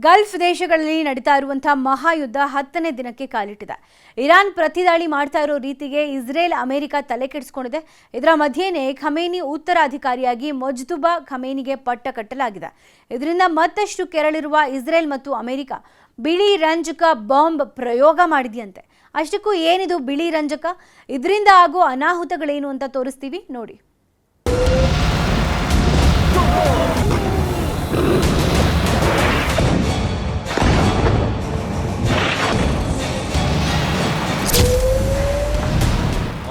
Gulf ದೇಶಗಳಲ್ಲಿ ನಡೀತಾ ಇರುವಂತಹ ಮಹಾಯುದ್ಧ 10ನೇ ದಿನಕ್ಕೆ ಕಾಲಿಟ್ಟಿದೆ. ಇರಾನ್ ಪ್ರತಿದಾಳಿ ಮಾಡ್ತಾ ಇರೋ ರೀತಿಗೆ ಇಸ್ರೇಲ್ ಅಮೆರಿಕ ತಲೆ ಕೆಡಿಸಿಕೊಂಡಿದೆ. ಇದರ ಮಧ್ಯೆನೇ ಖಮೇನಿ ಉತ್ತರಾಧಿಕಾರಿಯಾಗಿ ಮೊಜ್ತಬಾ ಖಮೇನಿಗೆ ಪಟ್ಟ ಕಟ್ಟಲಾಗಿದೆ. ಇದರಿಂದ ಮತ್ತಷ್ಟು ಕೆರಳಿರುವ ಇಸ್ರೇಲ್ ಮತ್ತು ಅಮೆರಿಕ ಬಿಳಿ ರಂಜಕ ಬಾಂಬ್ ಪ್ರಯೋಗ ಮಾಡಿದೆಯಂತೆ. ಅಷ್ಟಕ್ಕೂ ಏನಿದು ಬಿಳಿ ರಂಜಕ, ಇದರಿಂದ ಆಗೋ ಅನಾಹುತಗಳೇನು ಅಂತ ತೋರಿಸ್ತೀವಿ ನೋಡಿ.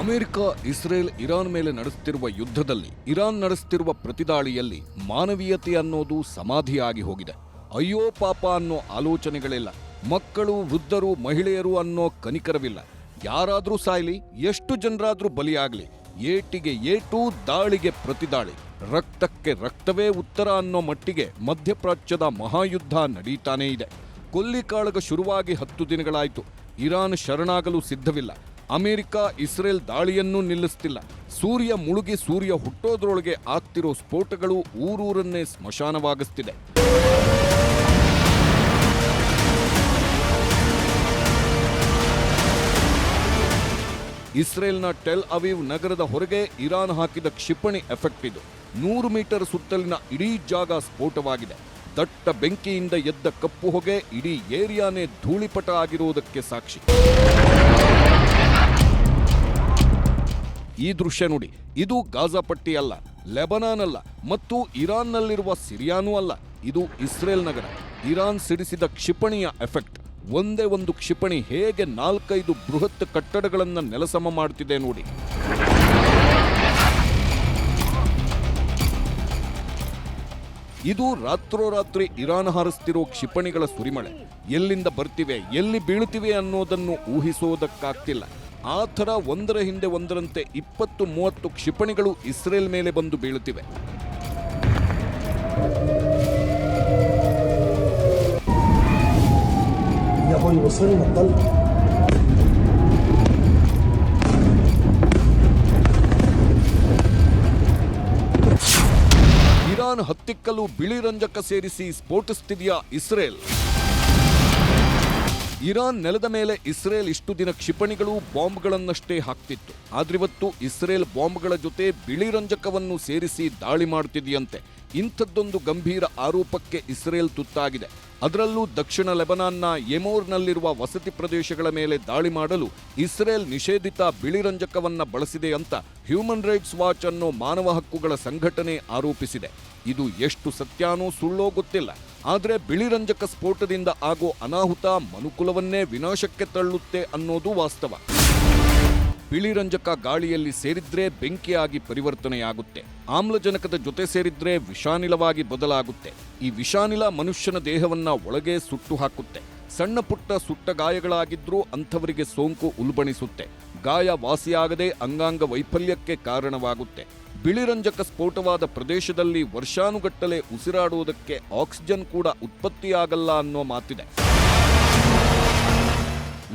ಅಮೆರಿಕ ಇಸ್ರೇಲ್ ಇರಾನ್ ಮೇಲೆ ನಡೆಸುತ್ತಿರುವ ಯುದ್ಧದಲ್ಲಿ ಇರಾನ್ ನಡೆಸುತ್ತಿರುವ ಪ್ರತಿದಾಳಿಯಲ್ಲಿ ಮಾನವೀಯತೆ ಅನ್ನೋದು ಸಮಾಧಿಯಾಗಿ ಹೋಗಿದೆ. ಅಯ್ಯೋ ಪಾಪ ಅನ್ನೋ ಆಲೋಚನೆಗಳಿಲ್ಲ. ಮಕ್ಕಳು, ವೃದ್ಧರು, ಮಹಿಳೆಯರು ಅನ್ನೋ ಕನಿಕರವಿಲ್ಲ. ಯಾರಾದ್ರೂ ಸಾಯ್ಲಿ, ಎಷ್ಟು ಜನರಾದ್ರೂ ಬಲಿಯಾಗ್ಲಿ, ಏಟಿಗೆ ಏಟು, ದಾಳಿಗೆ ಪ್ರತಿದಾಳಿ, ರಕ್ತಕ್ಕೆ ರಕ್ತವೇ ಉತ್ತರ ಅನ್ನೋ ಮಟ್ಟಿಗೆ ಮಧ್ಯಪ್ರಾಚ್ಯದ ಮಹಾಯುದ್ಧ ನಡೀತಾನೇ ಇದೆ. ಕೊಲ್ಲಿಕಾಳಗ ಶುರುವಾಗಿ 10 ದಿನಗಳಾಯಿತು. ಇರಾನ್ ಶರಣಾಗಲು ಸಿದ್ಧವಿಲ್ಲ. ಅಮೆರಿಕ ಇಸ್ರೇಲ್ ದಾಳಿಯನ್ನೂ ನಿಲ್ಲಿಸ್ತಿಲ್ಲ. ಸೂರ್ಯ ಮುಳುಗಿ ಸೂರ್ಯ ಹುಟ್ಟೋದ್ರೊಳಗೆ ಆಗ್ತಿರೋ ಸ್ಫೋಟಗಳು ಊರೂರನ್ನೇ ಸ್ಮಶಾನವಾಗಿಸ್ತಿದೆ. ಇಸ್ರೇಲ್ನ ಟೆಲ್ ಅವೀವ್ ನಗರದ ಹೊರಗೆ ಇರಾನ್ ಹಾಕಿದ ಕ್ಷಿಪಣಿ ಎಫೆಕ್ಟ್ ಇದು. 100 ಮೀಟರ್ ಸುತ್ತಲಿನ ಇಡೀ ಜಾಗ ಸ್ಫೋಟವಾಗಿದೆ. ದಟ್ಟ ಬೆಂಕಿಯಿಂದ ಎದ್ದ ಕಪ್ಪು ಹೊಗೆ ಇಡೀ ಏರಿಯಾನೇ ಧೂಳಿಪಟ ಆಗಿರುವುದಕ್ಕೆ ಸಾಕ್ಷಿ. ಈ ದೃಶ್ಯ ನೋಡಿ, ಇದು ಗಾಜಾ ಪಟ್ಟಿ ಅಲ್ಲ, ಲೆಬನಾನ್ ಅಲ್ಲ, ಮತ್ತು ಇರಾನ್ನಲ್ಲಿರುವ ಸಿರಿಯಾನೂ ಅಲ್ಲ. ಇದು ಇಸ್ರೇಲ್ ನಗರ. ಇರಾನ್ ಸಿಡಿಸಿದ ಕ್ಷಿಪಣಿಯ ಎಫೆಕ್ಟ್. ಒಂದೇ ಒಂದು ಕ್ಷಿಪಣಿ ಹೇಗೆ 4-5 ಬೃಹತ್ ಕಟ್ಟಡಗಳನ್ನು ನೆಲಸಮ ಮಾಡುತ್ತಿದೆ ನೋಡಿ. ಇದು ರಾತ್ರೋರಾತ್ರಿ ಇರಾನ್ ಹಾರಿಸ್ತಿರೋ ಕ್ಷಿಪಣಿಗಳ ಸುರಿಮಳೆ. ಎಲ್ಲಿಂದ ಬರ್ತಿವೆ, ಎಲ್ಲಿ ಬೀಳುತ್ತಿವೆ ಅನ್ನೋದನ್ನು ಊಹಿಸೋದಕ್ಕಾಗ್ತಿಲ್ಲ. ಆ ಥರ ಒಂದರ ಹಿಂದೆ ಒಂದರಂತೆ 20-30 ಕ್ಷಿಪಣಿಗಳು ಇಸ್ರೇಲ್ ಮೇಲೆ ಬಂದು ಬೀಳುತ್ತಿವೆ. ಇರಾನ್ ಹತ್ತಿಕ್ಕಲು ಬಿಳಿ ರಂಜಕ ಸೇರಿಸಿ ಸ್ಫೋಟಿಸುತ್ತಿದೆಯಾ ಇಸ್ರೇಲ್? ಇರಾನ್ ನೆಲದ ಮೇಲೆ ಇಸ್ರೇಲ್ ಇಷ್ಟು ದಿನ ಕ್ಷಿಪಣಿಗಳು, ಬಾಂಬ್ಗಳನ್ನಷ್ಟೇ ಹಾಕ್ತಿತ್ತು. ಆದ್ರಿವತ್ತು ಇಸ್ರೇಲ್ ಬಾಂಬ್ಗಳ ಜೊತೆ ಬಿಳಿ ರಂಜಕವನ್ನು ಸೇರಿಸಿ ದಾಳಿ ಮಾಡುತ್ತಿದೆಯಂತೆ. ಇಂಥದ್ದೊಂದು ಗಂಭೀರ ಆರೋಪಕ್ಕೆ ಇಸ್ರೇಲ್ ತುತ್ತಾಗಿದೆ. ಅದರಲ್ಲೂ ದಕ್ಷಿಣ ಲೆಬನಾನ್ನ ಯೆಮೋರ್ನಲ್ಲಿರುವ ವಸತಿ ಪ್ರದೇಶಗಳ ಮೇಲೆ ದಾಳಿ ಮಾಡಲು ಇಸ್ರೇಲ್ ನಿಷೇಧಿತ ಬಿಳಿ ರಂಜಕವನ್ನ ಬಳಸಿದೆ ಅಂತ ಹ್ಯೂಮನ್ ರೈಟ್ಸ್ ವಾಚ್ ಅನ್ನೋ ಮಾನವ ಹಕ್ಕುಗಳ ಸಂಘಟನೆ ಆರೋಪಿಸಿದೆ. ಇದು ಎಷ್ಟು ಸತ್ಯಾನೋ ಸುಳ್ಳೋ ಗೊತ್ತಿಲ್ಲ. ಆದರೆ ಬಿಳಿ ರಂಜಕ ಸ್ಫೋಟದಿಂದ ಆಗೋ ಅನಾಹುತ ಮನುಕುಲವನ್ನೇ ವಿನಾಶಕ್ಕೆ ತಳ್ಳುತ್ತೆ ಅನ್ನೋದು ವಾಸ್ತವ. ಬಿಳಿ ರಂಜಕ ಗಾಳಿಯಲ್ಲಿ ಸೇರಿದ್ರೆ ಬೆಂಕಿಯಾಗಿ ಪರಿವರ್ತನೆಯಾಗುತ್ತೆ. ಆಮ್ಲಜನಕದ ಜೊತೆ ಸೇರಿದ್ರೆ ವಿಷಾನಿಲವಾಗಿ ಬದಲಾಗುತ್ತೆ. ಈ ವಿಷಾನಿಲ ಮನುಷ್ಯನ ದೇಹವನ್ನ ಒಳಗೆ ಸುಟ್ಟು ಹಾಕುತ್ತೆ. ಸಣ್ಣ ಪುಟ್ಟ ಸುಟ್ಟ ಗಾಯಗಳಾಗಿದ್ರೂ ಅಂಥವರಿಗೆ ಸೋಂಕು ಉಲ್ಬಣಿಸುತ್ತೆ. ಗಾಯ ವಾಸಿಯಾಗದೆ ಅಂಗಾಂಗ ವೈಫಲ್ಯಕ್ಕೆ ಕಾರಣವಾಗುತ್ತೆ. ಬಿಳಿ ರಂಜಕ ಸ್ಫೋಟವಾದ ಪ್ರದೇಶದಲ್ಲಿ ವರ್ಷಾನುಗಟ್ಟಲೆ ಉಸಿರಾಡುವುದಕ್ಕೆ ಆಕ್ಸಿಜನ್ ಕೂಡ ಉತ್ಪತ್ತಿಯಾಗಲ್ಲ ಅನ್ನೋ ಮಾತಿದೆ.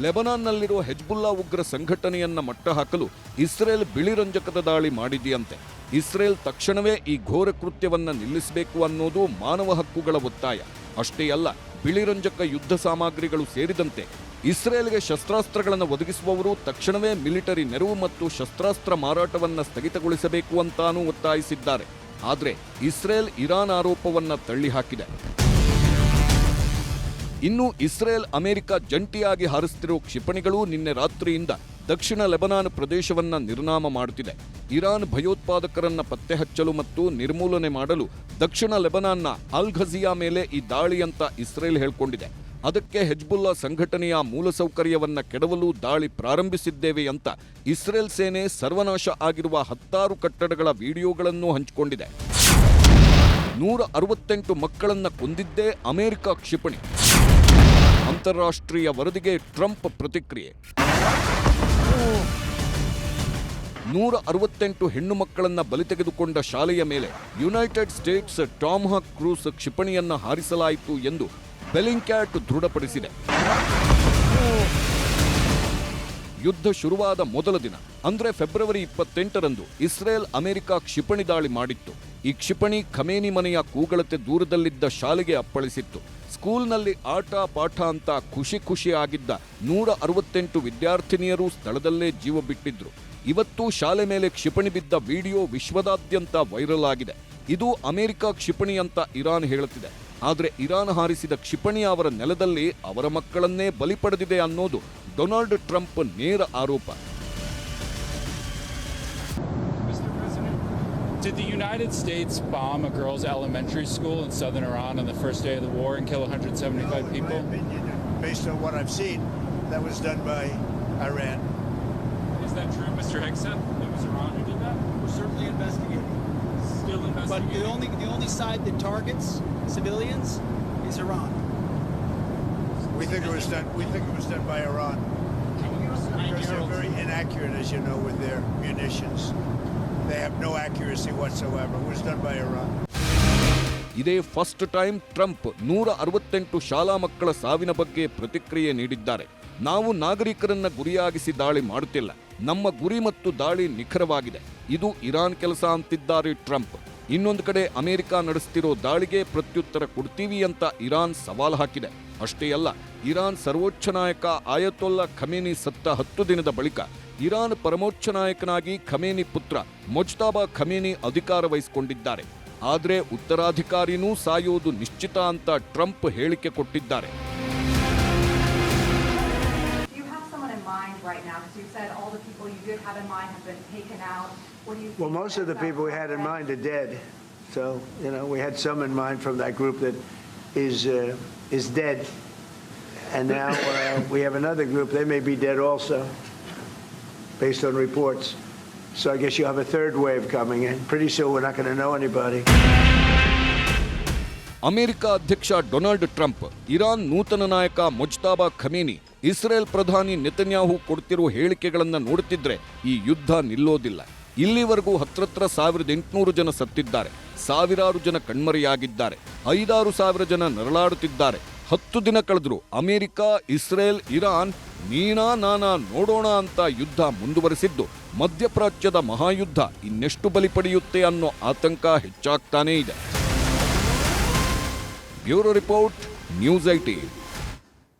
ಲೆಬನಾನ್ನಲ್ಲಿರುವ ಹೆಜ್ಬುಲ್ಲಾ ಉಗ್ರ ಸಂಘಟನೆಯನ್ನ ಮಟ್ಟ ಹಾಕಲು ಇಸ್ರೇಲ್ ಬಿಳಿ ರಂಜಕದ ದಾಳಿ ಮಾಡಿದೆಯಂತೆ. ಇಸ್ರೇಲ್ ತಕ್ಷಣವೇ ಈ ಘೋರ ಕೃತ್ಯವನ್ನ ನಿಲ್ಲಿಸಬೇಕು ಅನ್ನೋದು ಮಾನವ ಹಕ್ಕುಗಳ ಒತ್ತಾಯ. ಅಷ್ಟೇ ಅಲ್ಲ, ಬಿಳಿ ರಂಜಕ ಯುದ್ಧ ಸಾಮಗ್ರಿಗಳು ಸೇರಿದಂತೆ ಇಸ್ರೇಲ್ಗೆ ಶಸ್ತ್ರಾಸ್ತ್ರಗಳನ್ನು ಒದಗಿಸುವವರು ತಕ್ಷಣವೇ ಮಿಲಿಟರಿ ನೆರವು ಮತ್ತು ಶಸ್ತ್ರಾಸ್ತ್ರ ಮಾರಾಟವನ್ನ ಸ್ಥಗಿತಗೊಳಿಸಬೇಕು ಅಂತಾನೂ ಒತ್ತಾಯಿಸಿದ್ದಾರೆ. ಆದರೆ ಇಸ್ರೇಲ್ ಇರಾನ್ ಆರೋಪವನ್ನ ತಳ್ಳಿಹಾಕಿದೆ. ಇನ್ನು ಇಸ್ರೇಲ್ ಅಮೆರಿಕ ಜಂಟಿಯಾಗಿ ಹಾರಿಸುತ್ತಿರುವ ಕ್ಷಿಪಣಿಗಳು ನಿನ್ನೆ ರಾತ್ರಿಯಿಂದ ದಕ್ಷಿಣ ಲೆಬನಾನ್ ಪ್ರದೇಶವನ್ನ ನಿರ್ನಾಮ ಮಾಡುತ್ತಿದೆ. ಇರಾನ್ ಭಯೋತ್ಪಾದಕರನ್ನ ಪತ್ತೆ ಹಚ್ಚಲು ಮತ್ತು ನಿರ್ಮೂಲನೆ ಮಾಡಲು ದಕ್ಷಿಣ ಲೆಬನಾನ್ನ ಅಲ್ ಘಜಿಯಾ ಮೇಲೆ ಈ ದಾಳಿ ಅಂತ ಇಸ್ರೇಲ್ ಹೇಳ್ಕೊಂಡಿದೆ. ಅದಕ್ಕೆ ಹೆಜ್ಬುಲ್ಲಾ ಸಂಘಟನೆಯ ಮೂಲಸೌಕರ್ಯವನ್ನ ಕೆಡವಲು ದಾಳಿ ಪ್ರಾರಂಭಿಸಿದ್ದೇವೆ ಅಂತ ಇಸ್ರೇಲ್ ಸೇನೆ ಸರ್ವನಾಶ ಆಗಿರುವ 10 ಕಟ್ಟಡಗಳ ವಿಡಿಯೋಗಳನ್ನು ಹಂಚಿಕೊಂಡಿದೆ. 168 ಮಕ್ಕಳನ್ನ ಕೊಂದಿದ್ದೇ ಅಮೆರಿಕ ಕ್ಷಿಪಣಿ. ಅಂತಾರಾಷ್ಟ್ರೀಯ ವರದಿಗೆ ಟ್ರಂಪ್ ಪ್ರತಿಕ್ರಿಯೆ. 168 ಹೆಣ್ಣು ಮಕ್ಕಳನ್ನ ಬಲಿ ತೆಗೆದುಕೊಂಡ ಶಾಲೆಯ ಮೇಲೆ ಯುನೈಟೆಡ್ ಸ್ಟೇಟ್ಸ್ ಟಾಮ್ಹಾಕ್ ಕ್ರೂಸ್ ಕ್ಷಿಪಣಿಯನ್ನ ಹಾರಿಸಲಾಯಿತು ಎಂದು ಬೆಲಿಂಕ್ಯಾಟ್ ದೃಢಪಡಿಸಿದೆ. ಯುದ್ಧ ಶುರುವಾದ ಮೊದಲ ದಿನ ಅಂದ್ರೆ ಫೆಬ್ರವರಿ 28ರಂದು ಇಸ್ರೇಲ್ ಅಮೆರಿಕ ಕ್ಷಿಪಣಿ ದಾಳಿ ಮಾಡಿತ್ತು. ಈ ಕ್ಷಿಪಣಿ ಖಮೇನಿ ಮನೆಯ ಕೂಗಳತೆ ದೂರದಲ್ಲಿದ್ದ ಶಾಲೆಗೆ ಅಪ್ಪಳಿಸಿತ್ತು. ಸ್ಕೂಲ್ನಲ್ಲಿ ಆಟ ಪಾಠ ಅಂತ ಖುಷಿ ಆಗಿದ್ದ 168 ವಿದ್ಯಾರ್ಥಿನಿಯರು ಸ್ಥಳದಲ್ಲೇ ಜೀವ ಬಿಟ್ಟಿದ್ರು. ಇವತ್ತು ಶಾಲೆ ಮೇಲೆ ಕ್ಷಿಪಣಿ ಬಿದ್ದ ವಿಡಿಯೋ ವಿಶ್ವದಾದ್ಯಂತ ವೈರಲ್ ಆಗಿದೆ. ಇದು ಅಮೆರಿಕ ಕ್ಷಿಪಣಿ ಅಂತ ಇರಾನ್ ಹೇಳುತ್ತಿದೆ. ಆದರೆ ಇರಾನ್ ಹಾರಿಸಿದ ಕ್ಷಿಪಣಿ ಅವರ ನೆಲದಲ್ಲಿ ಅವರ ಮಕ್ಕಳನ್ನೇ ಬಲಿ ಪಡೆದಿದೆ ಅನ್ನೋದು ಡೊನಾಲ್ಡ್ ಟ್ರಂಪ್ ನೇರ ಆರೋಪ. Did the United States bomb a girls' elementary school in southern Iran on the first day of the war and kill 175 people? In my opinion, based on what I've seen, that was done by Iran. Is that true, Mr. Hegseth? It was Iran who did that? We're certainly investigating. Still investigating. But the only side that targets civilians is Iran. We think it was done by Iran. Because they're very inaccurate, as you know, with their munitions. They have no accuracy whatsoever. It was done by Iran. ಇದೇ first time Trump 168 ಶಾಲಾ ಮಕ್ಕಳ ಸಾವಿನ ಬಗ್ಗೆ ಪ್ರತಿಕ್ರಿಯೆ ನೀಡಿದ್ದಾರೆ. ನಾವು ನಾಗರಿಕರನ್ನ ಗುರಿಯಾಗಿಸಿ ದಾಳಿ ಮಾಡುತ್ತಿಲ್ಲ. ನಮ್ಮ ಗುರಿ ಮತ್ತು ದಾಳಿ ನಿಖರವಾಗಿದೆ. ಇದು ಇರಾನ್ ಕೆಲಸ ಅಂತಿದ್ದಾರೆ ಟ್ರಂಪ್. ಇನ್ನೊಂದು ಕಡೆ ಅಮೆರಿಕ ನಡೆಸ್ತಿರೋ ದಾಳಿಗೆ ಪ್ರತ್ಯುತ್ತರ ಕೊಡ್ತೀವಿ ಅಂತ ಇರಾನ್ ಸವಾಲು ಹಾಕಿದೆ. ಅಷ್ಟೇ ಅಲ್ಲ, ಇರಾನ್ ಸರ್ವೋಚ್ಚ ನಾಯಕ ಆಯತೊಲ್ಲಾ ಖಮೇನಿ ಸತ್ತ 10 ದಿನದ ಬಳಿಕ ಇರಾನ್ ಪರಮೋಚ್ಚ ನಾಯಕನಾಗಿ ಖಮೇನಿ ಪುತ್ರ ಮೊಜ್ತಬಾ ಖಮೇನಿ ಅಧಿಕಾರ ವಹಿಸಿಕೊಂಡಿದ್ದಾರೆ. ಆದರೆ ಉತ್ತರಾಧಿಕಾರಿನೂ ಸಾಯೋದು ನಿಶ್ಚಿತ ಅಂತ ಟ್ರಂಪ್ ಹೇಳಿಕೆ ಕೊಟ್ಟಿದ್ದಾರೆ. Well, most of the people we had in mind are dead. So, we had some in mind from that group that is dead. And now we have another group, they may be dead also, based on reports. So I guess you have a third wave coming in. Pretty soon we're not going to know anybody. America ಅಧ್ಯಕ್ಷ Donald Trump, Iran ನೂತನ ನಾಯಕ ಮೊಜ್ತಬಾ Khamenei, Israel ಪ್ರಧಾನಿ Netanyahu ಕೊಡ್ತಿರೋ ಹೇಳಿಕೆಗಳನ್ನು ನೋಡುತ್ತಿದ್ರೆ ಈ ಯುದ್ಧ ನಿಲ್ಲೋದಿಲ್ಲ. ಇಲ್ಲಿವರೆಗೂ ಹತ್ರ 1800 ಜನ ಸತ್ತಿದ್ದಾರೆ, ಸಾವಿರಾರು ಜನ ಕಣ್ಮರೆಯಾಗಿದ್ದಾರೆ, 5,000 ಜನ ನರಳಾಡುತ್ತಿದ್ದಾರೆ. 10 ದಿನ ಕಳೆದ್ರು ಅಮೆರಿಕ, ಇಸ್ರೇಲ್, ಇರಾನ್ ನೀನಾ ನಾನಾ ನೋಡೋಣ ಅಂತ ಯುದ್ಧ ಮುಂದುವರೆಸಿದ್ದು ಮಧ್ಯಪ್ರಾಚ್ಯದ ಮಹಾಯುದ್ಧ ಇನ್ನೆಷ್ಟು ಬಲಿ ಪಡೆಯುತ್ತೆ ಅನ್ನೋ ಆತಂಕ ಹೆಚ್ಚಾಗ್ತಾನೇ ಇದೆ. Bureau report, news 18.